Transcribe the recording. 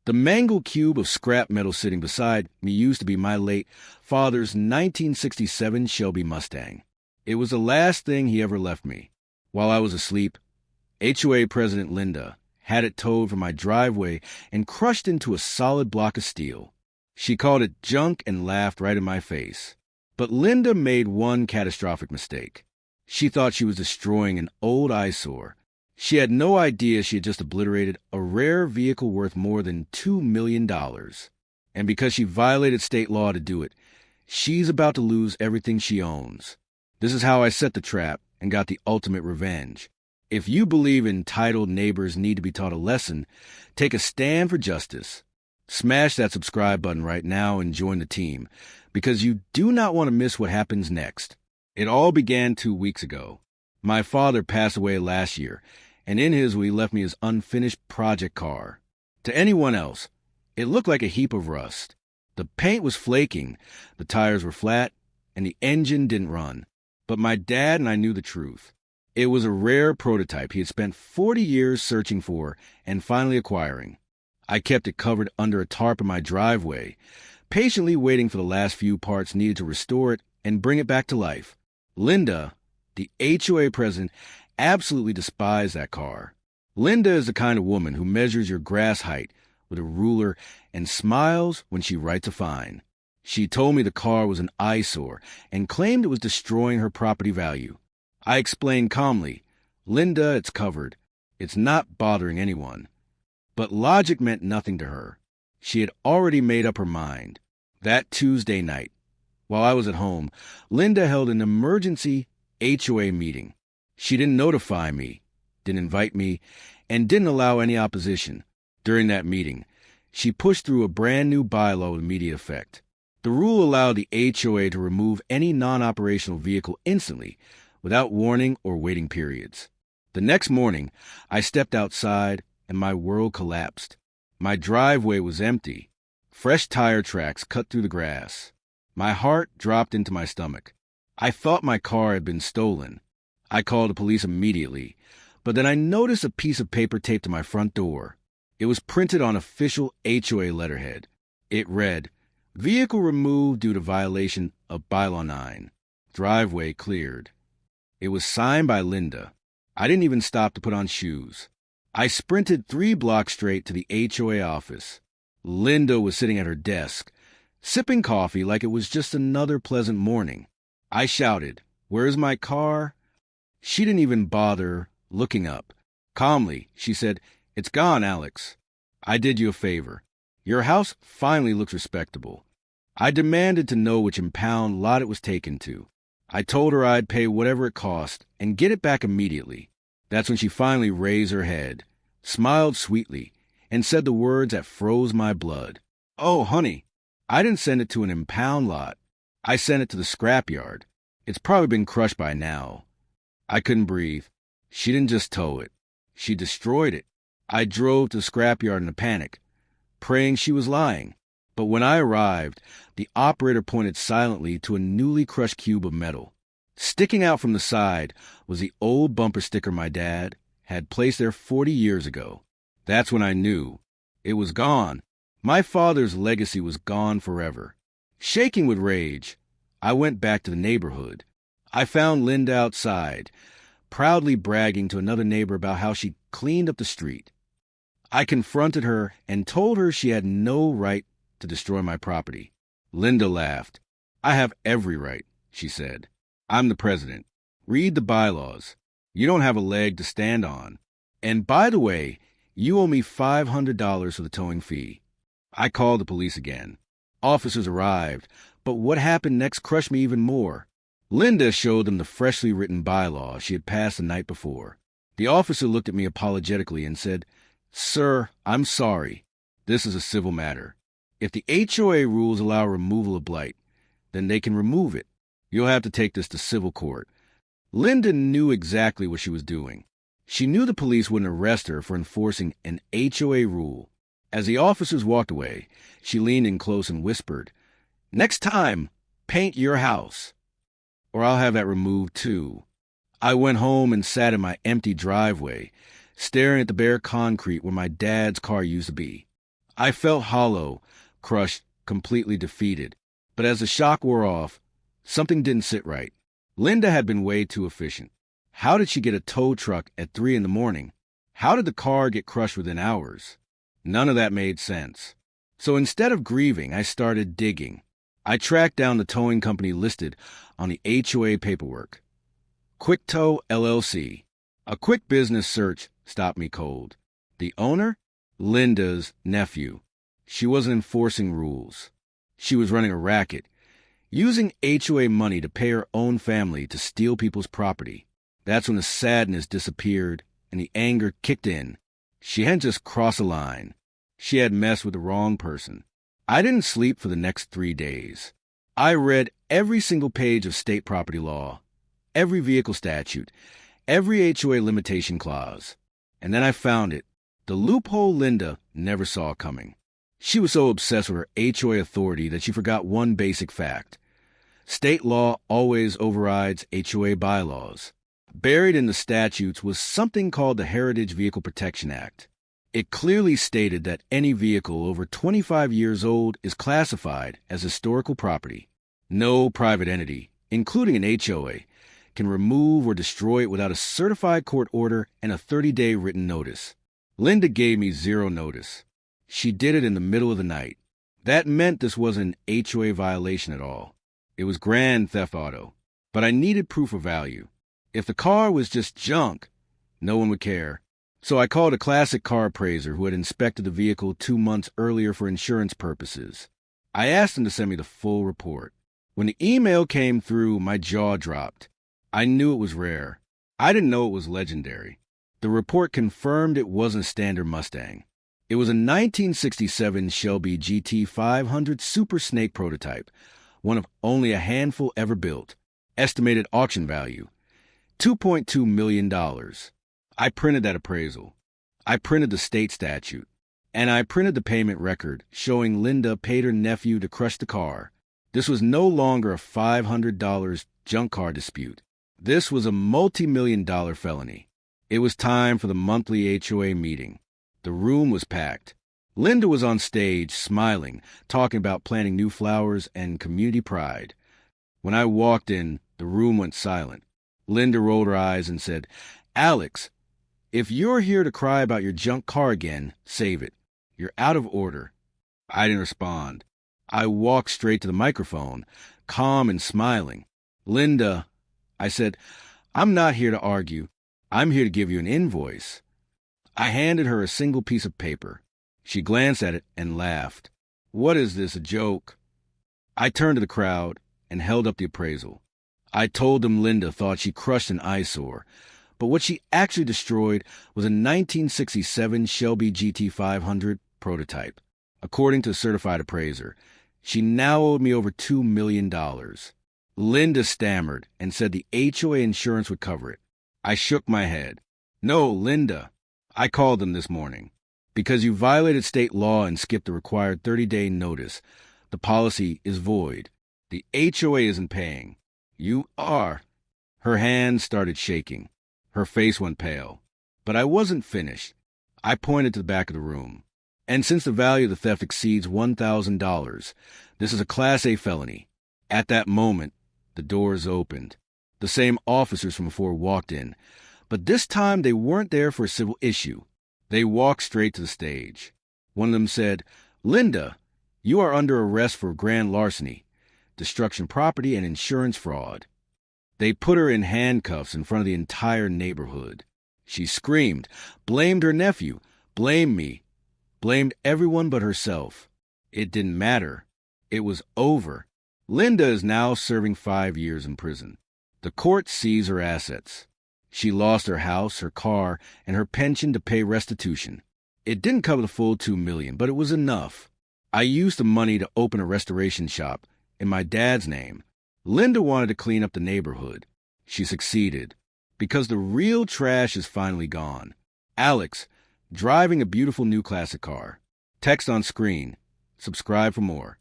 The mangled cube of scrap metal sitting beside me used to be my late father's 1967 Shelby Mustang. It was the last thing he ever left me. While I was asleep, HOA President Linda had it towed from my driveway and crushed into a solid block of steel. She called it junk and laughed right in my face. But Linda made one catastrophic mistake. She thought she was destroying an old eyesore. She had no idea she had just obliterated a rare vehicle worth more than $2 million. And because she violated state law to do it, she's about to lose everything she owns. This is how I set the trap and got the ultimate revenge. If you believe entitled neighbors need to be taught a lesson, take a stand for justice. Smash that subscribe button right now and join the team, because you do not want to miss what happens next. It all began 2 weeks ago. My father passed away last year, and in his will he left me his unfinished project car. To anyone else, it looked like a heap of rust. The paint was flaking, the tires were flat, and the engine didn't run. But my dad and I knew the truth. It was a rare prototype he had spent 40 years searching for and finally acquiring. I kept it covered under a tarp in my driveway, patiently waiting for the last few parts needed to restore it and bring it back to life. Linda, the HOA president, absolutely despised that car. Linda is the kind of woman who measures your grass height with a ruler and smiles when she writes a fine. She told me the car was an eyesore and claimed it was destroying her property value. I explained calmly, Linda, it's covered. It's not bothering anyone. But logic meant nothing to her. She had already made up her mind. That Tuesday night, while I was at home, Linda held an emergency HOA meeting. She didn't notify me, didn't invite me, and didn't allow any opposition. During that meeting, she pushed through a brand new bylaw with immediate effect. The rule allowed the HOA to remove any non-operational vehicle instantly, without warning or waiting periods. The next morning, I stepped outside and my world collapsed. My driveway was empty. Fresh tire tracks cut through the grass. My heart dropped into my stomach. I thought my car had been stolen. I called the police immediately, but then I noticed a piece of paper taped to my front door. It was printed on official HOA letterhead. It read, "Vehicle removed due to violation of Bylaw 9. Driveway cleared." It was signed by Linda. I didn't even stop to put on shoes. I sprinted 3 blocks straight to the HOA office. Linda was sitting at her desk, sipping coffee like it was just another pleasant morning. I shouted, "Where's my car?" She didn't even bother looking up. Calmly, she said, "It's gone, Alex. I did you a favor. Your house finally looks respectable." I demanded to know which impound lot it was taken to. I told her I'd pay whatever it cost and get it back immediately. That's when she finally raised her head, smiled sweetly, and said the words that froze my blood. "Oh, honey, I didn't send it to an impound lot. I sent it to the scrapyard. It's probably been crushed by now." I couldn't breathe. She didn't just tow it. She destroyed it. I drove to the scrapyard in a panic, praying she was lying. But when I arrived, the operator pointed silently to a newly crushed cube of metal. Sticking out from the side was the old bumper sticker my dad had placed there 40 years ago. That's when I knew. It was gone. My father's legacy was gone forever. Shaking with rage, I went back to the neighborhood. I found Linda outside, proudly bragging to another neighbor about how she cleaned up the street. I confronted her and told her she had no right to destroy my property. Linda laughed. "I have every right," she said. "I'm the president. Read the bylaws. You don't have a leg to stand on. And by the way, you owe me $500 for the towing fee." I called the police again. Officers arrived, but what happened next crushed me even more. Linda showed them the freshly written bylaw she had passed the night before. The officer looked at me apologetically and said, "Sir, I'm sorry. This is a civil matter. If the HOA rules allow removal of blight, then they can remove it. You'll have to take this to civil court." Linda knew exactly what she was doing. She knew the police wouldn't arrest her for enforcing an HOA rule. As the officers walked away, she leaned in close and whispered, "Next time, paint your house, or I'll have that removed too." I went home and sat in my empty driveway, staring at the bare concrete where my dad's car used to be. I felt hollow, crushed, completely defeated. But as the shock wore off, something didn't sit right. Linda had been way too efficient. How did she get a tow truck at 3 in the morning? How did the car get crushed within hours? None of that made sense. So instead of grieving, I started digging. I tracked down the towing company listed on the HOA paperwork. Quick Tow LLC. A quick business search stopped me cold. The owner? Linda's nephew. She wasn't enforcing rules. She was running a racket, using HOA money to pay her own family to steal people's property. That's when the sadness disappeared and the anger kicked in. She hadn't just crossed a line. She had messed with the wrong person. I didn't sleep for the next 3 days. I read every single page of state property law, every vehicle statute, every HOA limitation clause. And then I found it, the loophole Linda never saw coming. She was so obsessed with her HOA authority that she forgot one basic fact. State law always overrides HOA bylaws. Buried in the statutes was something called the Heritage Vehicle Protection Act. It clearly stated that any vehicle over 25 years old is classified as historical property. No private entity, including an HOA, can remove or destroy it without a certified court order and a 30-day written notice. Linda gave me zero notice. She did it in the middle of the night. That meant this wasn't an HOA violation at all. It was grand theft auto. But I needed proof of value. If the car was just junk, no one would care. So I called a classic car appraiser who had inspected the vehicle 2 months earlier for insurance purposes. I asked him to send me the full report. When the email came through, my jaw dropped. I knew it was rare. I didn't know it was legendary. The report confirmed it wasn't a standard Mustang. It was a 1967 Shelby GT 500 Super Snake prototype, one of only a handful ever built. Estimated auction value, $2.2 million. I printed that appraisal. I printed the state statute. And I printed the payment record showing Linda paid her nephew to crush the car. This was no longer a $500 junk car dispute. This was a multi-million-dollar felony. It was time for the monthly HOA meeting. The room was packed. Linda was on stage, smiling, talking about planting new flowers and community pride. When I walked in, the room went silent. Linda rolled her eyes and said, "Alex, if you're here to cry about your junk car again, save it. You're out of order." I didn't respond. I walked straight to the microphone, calm and smiling. "Linda," I said, "I'm not here to argue. I'm here to give you an invoice." I handed her a single piece of paper. She glanced at it and laughed. "What is this, a joke?" I turned to the crowd and held up the appraisal. I told them Linda thought she crushed an eyesore, but what she actually destroyed was a 1967 Shelby GT 500 prototype. According to a certified appraiser, she now owed me over $2 million. Linda stammered and said the HOA insurance would cover it. I shook my head. "No, Linda, I called them this morning. Because you violated state law and skipped the required 30-day notice, the policy is void. The HOA isn't paying. You are." Her hands started shaking. Her face went pale. But I wasn't finished. I pointed to the back of the room. "And since the value of the theft exceeds $1,000, this is a Class A felony." At that moment, the doors opened. The same officers from before walked in, but this time they weren't there for a civil issue. They walked straight to the stage. One of them said, "Linda, you are under arrest for grand larceny, destruction of property, and insurance fraud." They put her in handcuffs in front of the entire neighborhood. She screamed, blamed her nephew, blamed me, blamed everyone but herself. It didn't matter. It was over. Linda is now serving 5 years in prison. The court seized her assets. She lost her house, her car, and her pension to pay restitution. It didn't cover the full $2 million, but it was enough. I used the money to open a restoration shop in my dad's name. Linda wanted to clean up the neighborhood. She succeeded. Because the real trash is finally gone. Alex, driving a beautiful new classic car. Text on screen. Subscribe for more.